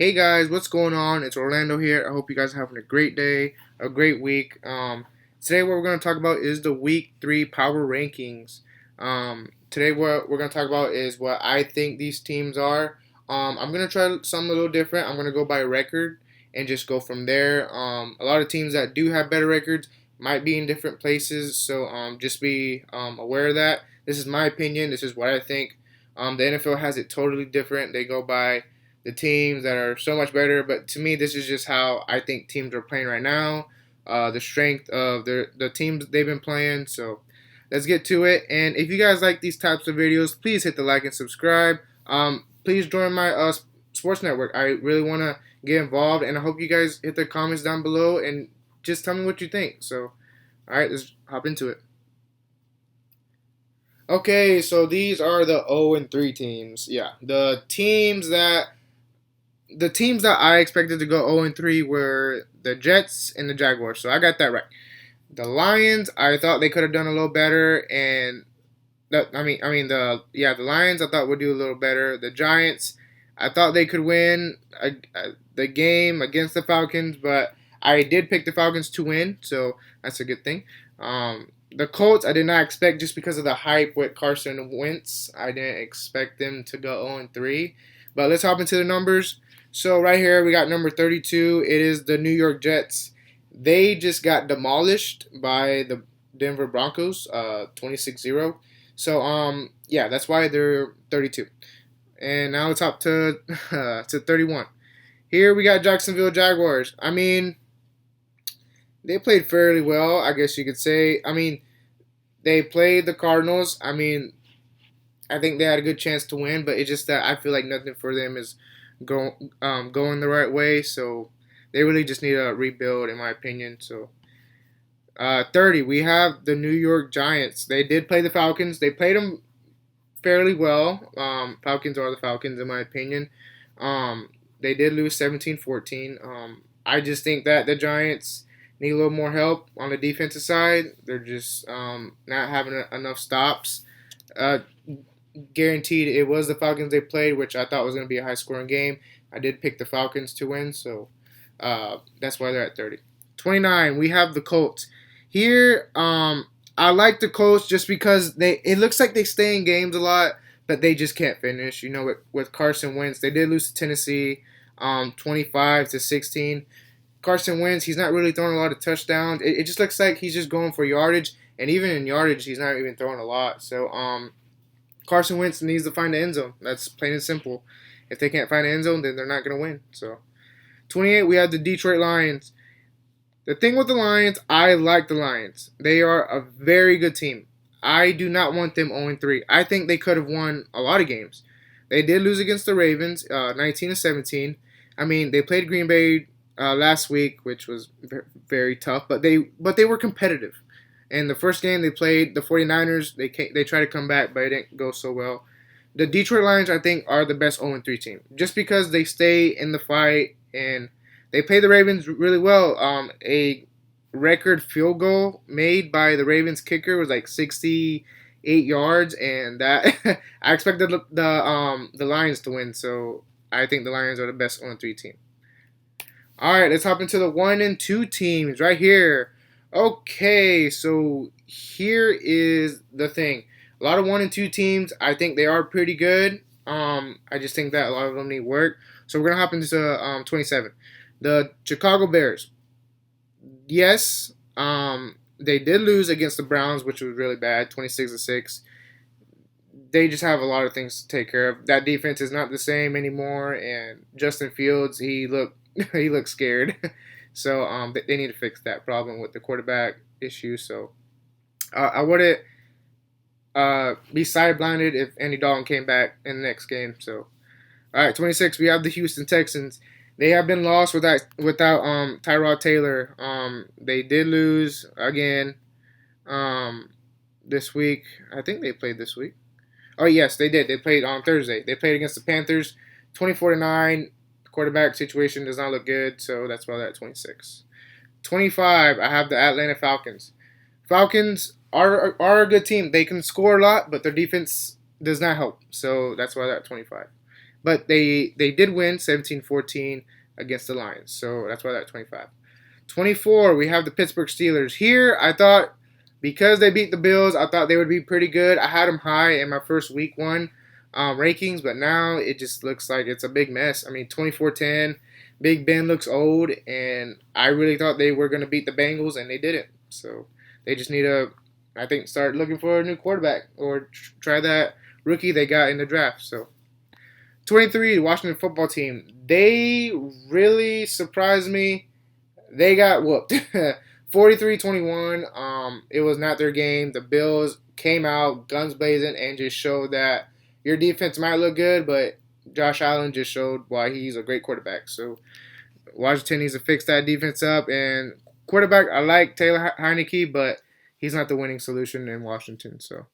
Hey guys, what's going on? It's Orlando here. I hope you guys are having a great day, a great week. Today what we're going to talk about is the Week 3 Power Rankings. Today what we're going to talk about is what I think these teams are. I'm going to try something a little different. I'm going to go by record and just go from there. A lot of teams that do have better records might be in different places, so just be aware of that. This is my opinion. This is what I think. The NFL has it totally different. They go by the teams that are so much better. But to me, this is just how I think teams are playing right now. The strength of the teams they've been playing. So let's get to it. And if you guys like these types of videos, please hit the like and subscribe. Please join my sports network. I really want to get involved, and I hope you guys hit the comments down below and just tell me what you think. So, all right, let's hop into it. Okay, so these are the 0 and 3 teams. Yeah, the teams that I expected to go 0 and 3 were the Jets and the Jaguars. So I got that right. The Lions, I thought they could have done a little better, and the Lions I thought would do a little better. The Giants, I thought they could win the game against the Falcons, but I did pick the Falcons to win, so that's a good thing. The Colts, I did not expect just because of the hype with Carson Wentz. I didn't expect them to go 0 and 3. But let's hop into the numbers. So right here we got number 32. It is the New York Jets. They just got demolished by the Denver Broncos, 26-0. So yeah, that's why they're 32. And now it's up to to 31. Here we got Jacksonville Jaguars. I mean, they played fairly well, I guess you could say. I mean, they played the Cardinals. I mean, I think they had a good chance to win, but it's just that I feel like nothing for them is going the right way. So they really just need a rebuild, in my opinion. So 30, we have the New York Giants. They did play the Falcons. They played them fairly well. Falcons are the Falcons, in my opinion. They did lose 17-14. I just think that the Giants need a little more help on the defensive side. They're just not having enough stops. Uh, Guaranteed it was the Falcons they played, which I thought was going to be a high scoring game. I did pick the Falcons to win, so that's why they're at 30. 29, we have the Colts. Here, I like the Colts just because it looks like they stay in games a lot, but they just can't finish. You know, with Carson Wentz, they did lose to Tennessee 25-16. Carson Wentz, he's not really throwing a lot of touchdowns. It just looks like he's just going for yardage, and even in yardage, he's not even throwing a lot. So, Carson Wentz needs to find the end zone. That's plain and simple. If they can't find the end zone, then they're not going to win. So, 28, we have the Detroit Lions. The thing with the Lions, I like the Lions. They are a very good team. I do not want them 0-3. I think they could have won a lot of games. They did lose against the Ravens, 19-17. I mean, they played Green Bay last week, which was very tough, but they were competitive. And the first game they played, the 49ers, they tried to come back, but it didn't go so well. The Detroit Lions, I think, are the best 0-3 team. Just because they stay in the fight and they play the Ravens really well. A record field goal made by the Ravens kicker was like 68 yards, and that I expected the Lions to win, so I think the Lions are the best 0-3 team. All right, let's hop into the 1 and 2 teams right here. Okay, so here is the thing. A lot of 1 and 2 teams, I think they are pretty good. I just think that a lot of them need work. So we're gonna hop into 27. The Chicago Bears. Yes, they did lose against the Browns, which was really bad, 26-6. They just have a lot of things to take care of. That defense is not the same anymore, and Justin Fields, he looked he looks scared. So they need to fix that problem with the quarterback issue. So I wouldn't be sideblinded if Andy Dalton came back in the next game. So all right, 26. We have the Houston Texans. They have been lost without Tyrod Taylor. They did lose again this week. I think they played this week. Oh yes, they did. They played on Thursday. They played against the Panthers, 24-9. Quarterback situation does not look good, so that's why they're at 26. 25, I have the Atlanta Falcons. Falcons are a good team. They can score a lot, but their defense does not help, so that's why they're at 25. But they did win 17-14 against the Lions. So that's why they're at 25. 24, we have the Pittsburgh Steelers. Here, I thought because they beat the Bills, I thought they would be pretty good. I had them high in my first week one rankings, but now it just looks like it's a big mess. I mean, 24-10, Big Ben looks old, and I really thought they were going to beat the Bengals, and they didn't. So they just need to, I think, start looking for a new quarterback or try that rookie they got in the draft. So 23, the Washington football team. They really surprised me. They got whooped. 43-21. It was not their game. The Bills came out guns blazing and just showed that your defense might look good, but Josh Allen just showed why he's a great quarterback. So Washington needs to fix that defense up. And quarterback, I like Taylor Heineke, but he's not the winning solution in Washington. So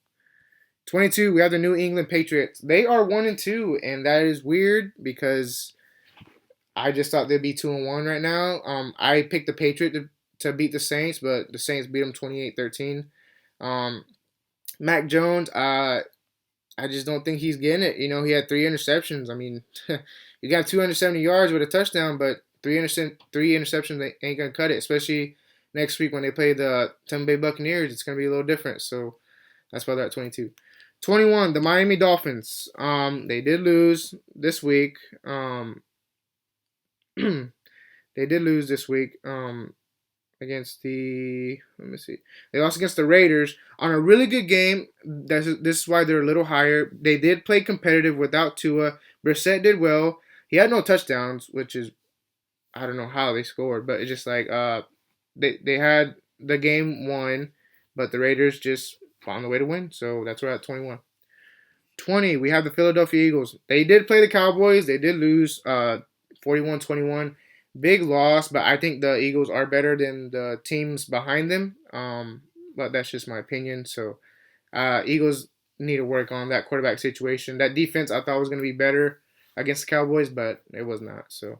22, we have the New England Patriots. They are 1-2, and that is weird because I just thought they'd be 2-1 right now. I picked the Patriots to beat the Saints, but the Saints beat them 28-13. Mac Jones, I just don't think he's getting it. You know, he had 3 interceptions. I mean, you got 270 yards with a touchdown, but three interceptions ain't gonna cut it. Especially next week when they play the Tampa Bay Buccaneers, it's gonna be a little different. So that's why they're at 22. 21, the Miami Dolphins. They did lose this week. They did lose this week against the, let me see. They lost against the Raiders on a really good game. This is why they're a little higher. They did play competitive without Tua. Brissett did well. He had no touchdowns, which is, I don't know how they scored, but it's just like they had the game won, but the Raiders just found the way to win. So that's why at 21. 20, we have the Philadelphia Eagles. They did play the Cowboys. They did lose 41-21. Big loss, but I think the Eagles are better than the teams behind them. But that's just my opinion. So Eagles need to work on that quarterback situation. That defense I thought was going to be better against the Cowboys, but it was not. So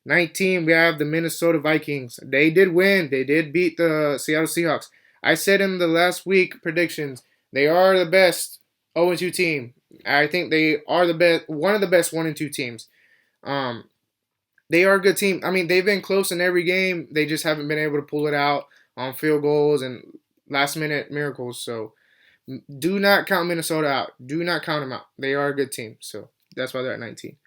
19, we have the Minnesota Vikings. They did win. They did beat the Seattle Seahawks. I said in the last week predictions, they are the best 0-2 team. I think they are the best, one of the best 1-2 teams. They are a good team. I mean, they've been close in every game. They just haven't been able to pull it out on field goals and last-minute miracles. So do not count Minnesota out. Do not count them out. They are a good team. So that's why they're at 19.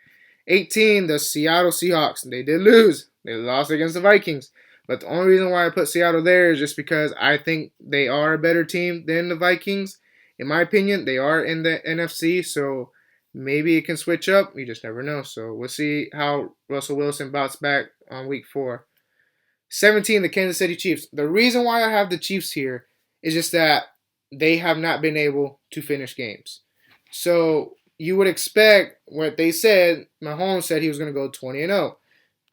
18, the Seattle Seahawks. They did lose. They lost against the Vikings. But the only reason why I put Seattle there is just because I think they are a better team than the Vikings. In my opinion, they are in the NFC, so maybe it can switch up. You just never know. So we'll see how Russell Wilson bounced back on week 4. 17, the Kansas City Chiefs. The reason why I have the Chiefs here is just that they have not been able to finish games. So you would expect what they said. Mahomes said he was going to go 20-0.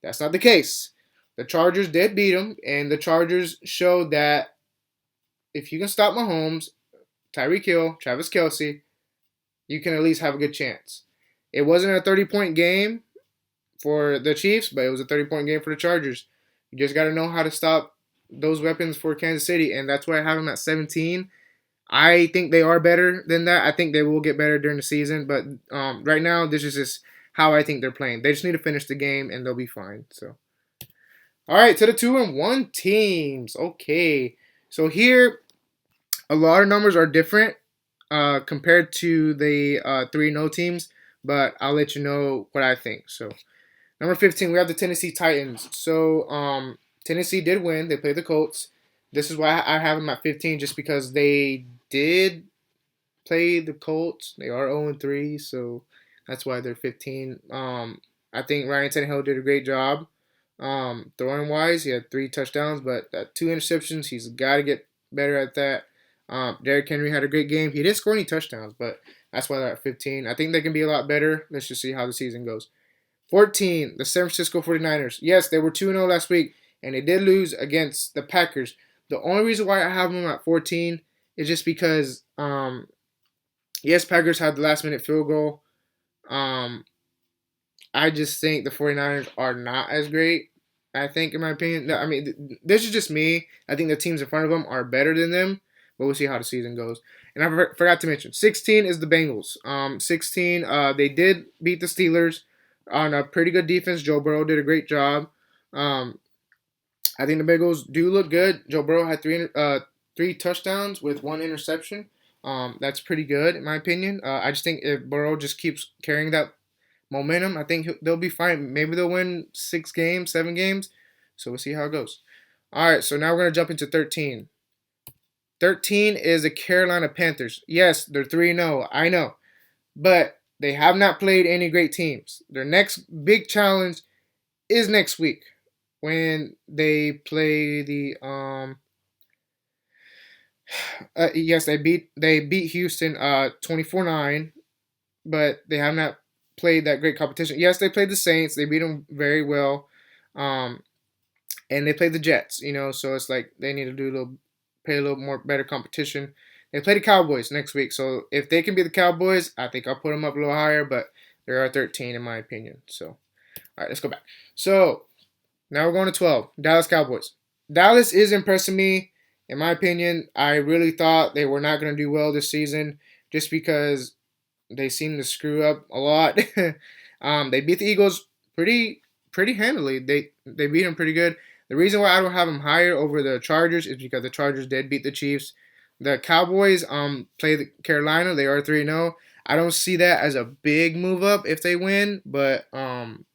That's not the case. The Chargers did beat them, and the Chargers showed that if you can stop Mahomes, Tyreek Hill, Travis Kelce, you can at least have a good chance. It wasn't a 30-point game for the Chiefs, but it was a 30-point game for the Chargers. You just got to know how to stop those weapons for Kansas City, and that's why I have them at 17. I think they are better than that. I think they will get better during the season, but right now, this is just how I think they're playing. They just need to finish the game, and they'll be fine. So, all right, to the 2-1 teams. Okay, so here, a lot of numbers are different compared to the 3-0 teams, but I'll let you know what I think. So, number 15, we have the Tennessee Titans. So, Tennessee did win. They played the Colts. This is why I have them at 15, just because they did play the Colts. They are 0-3, so that's why they're 15. I think Ryan Tannehill did a great job. Throwing wise, he had 3 touchdowns, but 2 interceptions. He's got to get better at that. Derrick Henry had a great game. He didn't score any touchdowns, but that's why they're at 15. I think they can be a lot better. Let's just see how the season goes. 14, the San Francisco 49ers. Yes, they were 2-0 last week, and they did lose against the Packers. The only reason why I have them at 14 is just because, yes, Packers had the last-minute field goal. I just think the 49ers are not as great, I think, in my opinion. I mean, this is just me. I think the teams in front of them are better than them. but we'll see how the season goes. And I forgot to mention, 16 is the Bengals. 16, they did beat the Steelers on a pretty good defense. Joe Burrow did a great job. Um, I think the Bengals do look good. Joe Burrow had three touchdowns with one interception. That's pretty good in my opinion. I just think if Burrow just keeps carrying that momentum, I think they'll be fine. Maybe they'll win 6 games, 7 games. So we'll see how it goes. All right, so now we're going to jump into 13. 13 is the Carolina Panthers. Yes, they're 3-0. I know. But they have not played any great teams. Their next big challenge is next week when they play the yes, they beat Houston 24-9, but they have not played that great competition. Yes, they played the Saints. They beat them very well. Um and they played the Jets, so it's like they need to play a little more better competition. They play the Cowboys next week, so if they can be the Cowboys, I think I'll put them up a little higher, but they are 13 in my opinion. So, all right, let's go back. So, now we're going to 12, Dallas Cowboys. Dallas is impressing me, in my opinion. I really thought they were not going to do well this season just because they seem to screw up a lot. They beat the Eagles pretty handily. They beat them pretty good. The reason why I don't have them higher over the Chargers is because the Chargers did beat the Chiefs. The Cowboys play the Carolina. They are 3-0. I don't see that as a big move up if they win, but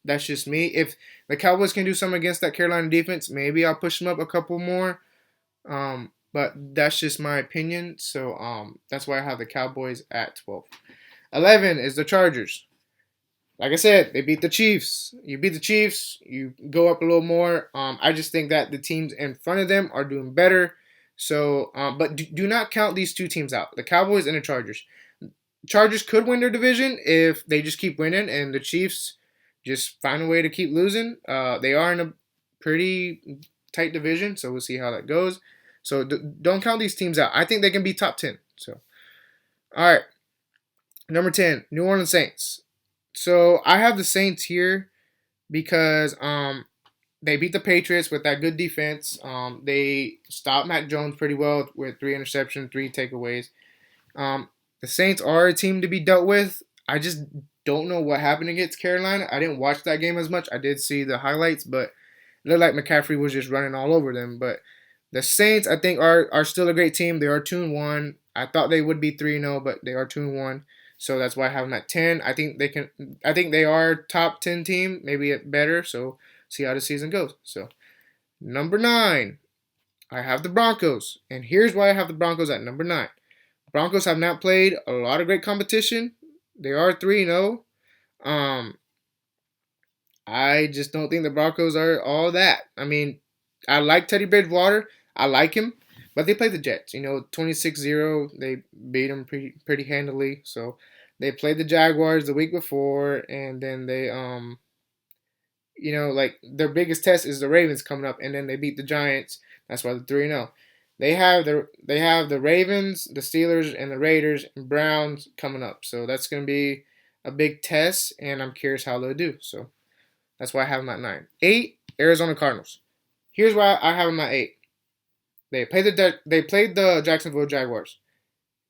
that's just me. If the Cowboys can do something against that Carolina defense, maybe I'll push them up a couple more. But that's just my opinion. So that's why I have the Cowboys at 12. 11 is the Chargers. Like I said, they beat the Chiefs. You beat the Chiefs, you go up a little more. I just think that the teams in front of them are doing better. So, but do not count these two teams out, the Cowboys and the Chargers. Chargers could win their division if they just keep winning, and the Chiefs just find a way to keep losing. They are in a pretty tight division, so we'll see how that goes. So don't count these teams out. I think they can be top 10. So, all right, number 10, New Orleans Saints. So I have the Saints here because they beat the Patriots with that good defense. They stopped Mac Jones pretty well with 3 interceptions, 3 takeaways. The Saints are a team to be dealt with. I just don't know what happened against Carolina. I didn't watch that game as much. I did see the highlights, but it looked like McCaffrey was just running all over them. But the Saints, I think, are still a great team. They are 2-1. I thought they would be 3-0, but they are 2-1. So that's why I have them at 10. I think they are top 10 team, maybe better. So see how the season goes. So number 9, I have the Broncos. And here's why I have the Broncos at number 9. Broncos have not played a lot of great competition. They are 3-0. I just don't think the Broncos are all that. I mean, I like Teddy Bridgewater. I like him. But they played the Jets, 26-0. They beat them pretty handily. So they played the Jaguars the week before, and then they like their biggest test is the Ravens coming up, and then they beat the Giants. That's why they're 3-0. They have the Ravens, the Steelers, and the Raiders and Browns coming up. So that's gonna be a big test, and I'm curious how they'll do. So that's why I have them at 9. 8, Arizona Cardinals. Here's why I have them at 8. They played the Jacksonville Jaguars.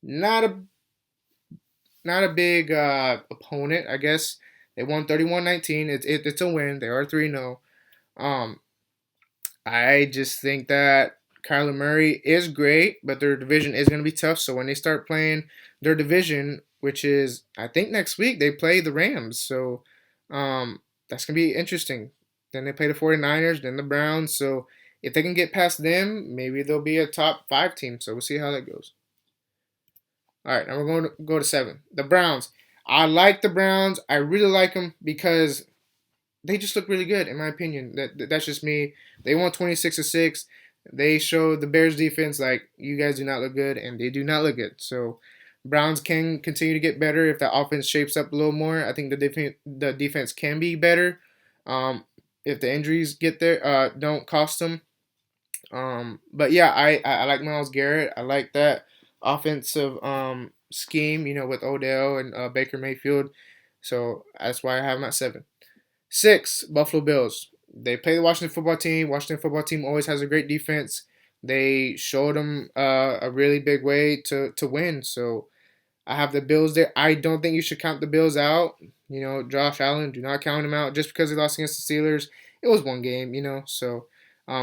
Not a big opponent, I guess. They won 31-19. It's a win. They are 3-0. I just think that Kyler Murray is great, but their division is going to be tough. So when they start playing their division, which is I think next week, they play the Rams. So that's going to be interesting. Then they play the 49ers, then the Browns. So if they can get past them, maybe they'll be a top 5 team. So we'll see how that goes. All right, now we're going to go to 7. The Browns. I like the Browns. I really like them because they just look really good, in my opinion. That's just me. They won 26-6. They showed the Bears defense like you guys do not look good, and they do not look good. So Browns can continue to get better if that offense shapes up a little more. I think the defense can be better if the injuries get there, don't cost them. But yeah, I like Myles Garrett. I like that offensive scheme, with Odell and Baker Mayfield. So that's why I have them at 7. 6, Buffalo Bills. They play the Washington football team. Washington football team always has a great defense. They showed them a really big way to win. So I have the Bills there. I don't think you should count the Bills out. Josh Allen, do not count him out just because he lost against the Steelers. It was one game, So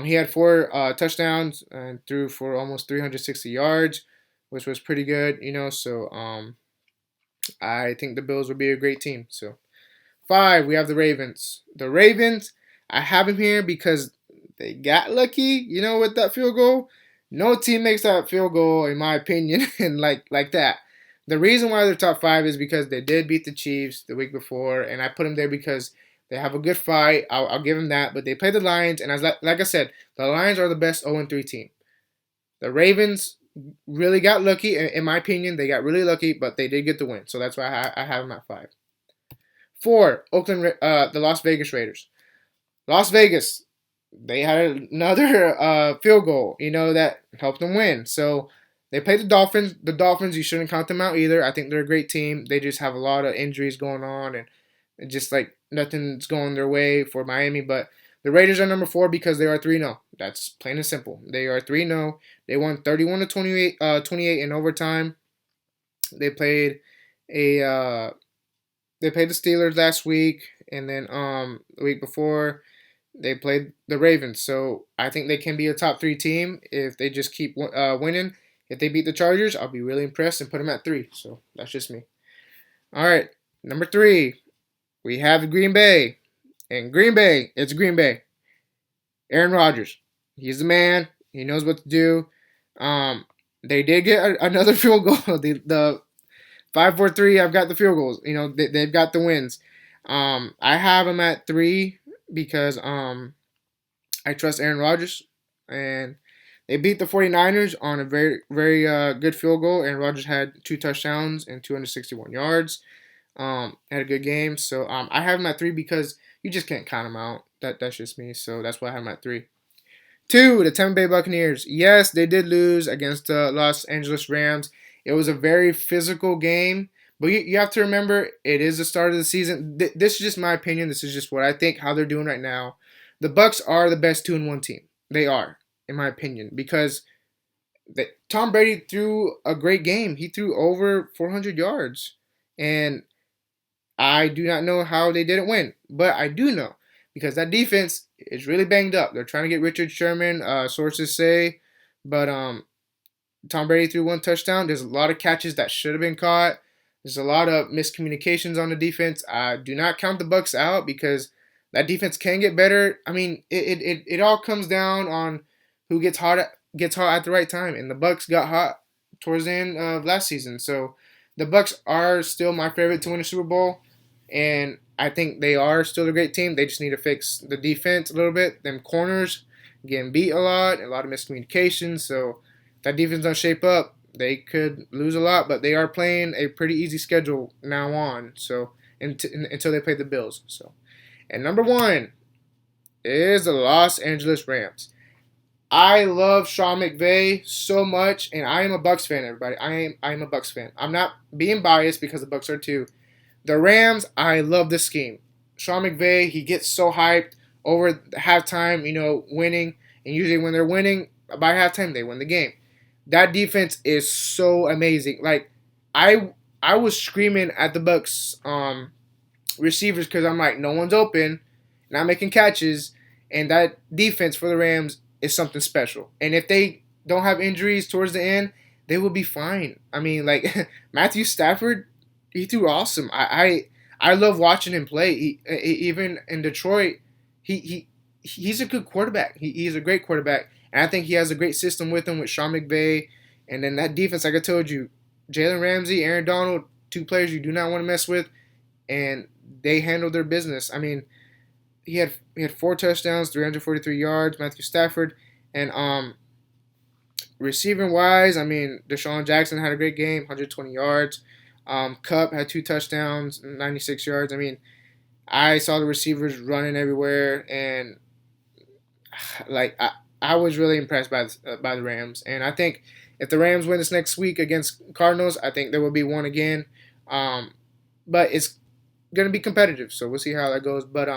he had four touchdowns and threw for almost 360 yards, which was pretty good, So I think the Bills will be a great team. So 5, we have the Ravens. The Ravens, I have them here because they got lucky, with that field goal. No team makes that field goal, in my opinion, and like that. The reason why they're top 5 is because they did beat the Chiefs the week before, and I put them there because they have a good fight. I'll give them that, but they play the Lions, and like I said, the Lions are the best 0-3 team. The Ravens really got lucky, in my opinion. They got really lucky, but they did get the win, so that's why I have them at 5. 4, the Las Vegas Raiders. Las Vegas, they had another field goal, that helped them win. So they played the Dolphins. The Dolphins, you shouldn't count them out either. I think they're a great team. They just have a lot of injuries going on, and just like nothing's going their way for Miami. But the Raiders are number 4 because they are 3-0. That's plain and simple. They are 3-0. They won 31-28 in overtime. They played a they played the Steelers last week, and then the week before they played the Ravens. So I think they can be a top 3 team if they just keep winning. If they beat the Chargers, I'll be really impressed and put them at 3. So that's just me. All right, number 3, we have Green Bay. And Green Bay, it's Green Bay. Aaron Rodgers, he's the man. He knows what to do. They did get another field goal. The 5-4-3, I've got the field goals. They've got the wins. I have them at 3 because I trust Aaron Rodgers. And they beat the 49ers on a very, very good field goal. Aaron Rodgers had 2 touchdowns and 261 yards. Had a good game. So I have them at 3 because you just can't count them out. That's just me. So that's why I have them at 3. 2, the Tampa Bay Buccaneers. Yes, they did lose against the Los Angeles Rams. It was a very physical game, but you have to remember it is the start of the season. This is just my opinion. This is just what I think, how they're doing right now. The Bucs are the best 2-1 team. They are, in my opinion, because Tom Brady threw a great game. He threw over 400 yards, and I do not know how they didn't win, but I do know because that defense is really banged up. They're trying to get Richard Sherman, sources say, but Tom Brady threw 1 touchdown. There's a lot of catches that should have been caught. There's a lot of miscommunications on the defense. I do not count the Bucs out because that defense can get better. I mean, it all comes down on who gets hot at the right time, and the Bucs got hot towards the end of last season. So the Bucs are still my favorite to win a Super Bowl, and I think they are still a great team. They just need to fix the defense a little bit. Them corners getting beat a lot of miscommunications. So if that defense don't shape up, they could lose a lot. But they are playing a pretty easy schedule now on. So until they play the Bills. So, and number 1 is the Los Angeles Rams. I love Sean McVay so much, and I am a Bucs fan, everybody. I am a Bucs fan. I'm not being biased because the Bucs are too. The Rams, I love this scheme. Sean McVay, he gets so hyped over the halftime, winning. And usually when they're winning, by halftime, they win the game. That defense is so amazing. Like, I was screaming at the Bucs receivers because I'm like, no one's open, not making catches. And that defense for the Rams is something special. And if they don't have injuries towards the end, they will be fine. I mean, like, Matthew Stafford, he threw awesome. I love watching him play. He even in Detroit, he's a good quarterback. He's a great quarterback, and I think he has a great system with him with Sean McVay. And then that defense, like I told you, Jalen Ramsey, Aaron Donald, 2 players you do not want to mess with, and they handled their business. I mean, he had 4 touchdowns, 343 yards. Matthew Stafford, and receiving wise, I mean, Deshaun Jackson had a great game, 120 yards. Kupp had 2 touchdowns, 96 yards. I mean, I saw the receivers running everywhere, and like I was really impressed by the Rams. And I think if the Rams win this next week against Cardinals, I think there will be one again. But it's gonna be competitive, so we'll see how that goes. But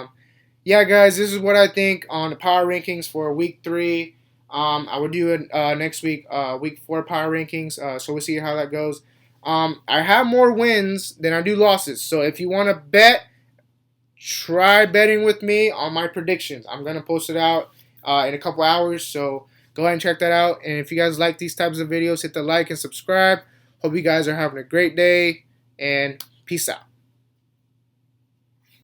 yeah, guys, this is what I think on the power rankings for Week 3. I will do it next week, week 4 power rankings. So we'll see how that goes. I have more wins than I do losses. So if you want to bet, try betting with me on my predictions. I'm gonna post it out in a couple hours. So go ahead and check that out. And if you guys like these types of videos, hit the like and subscribe. Hope you guys are having a great day, and peace out.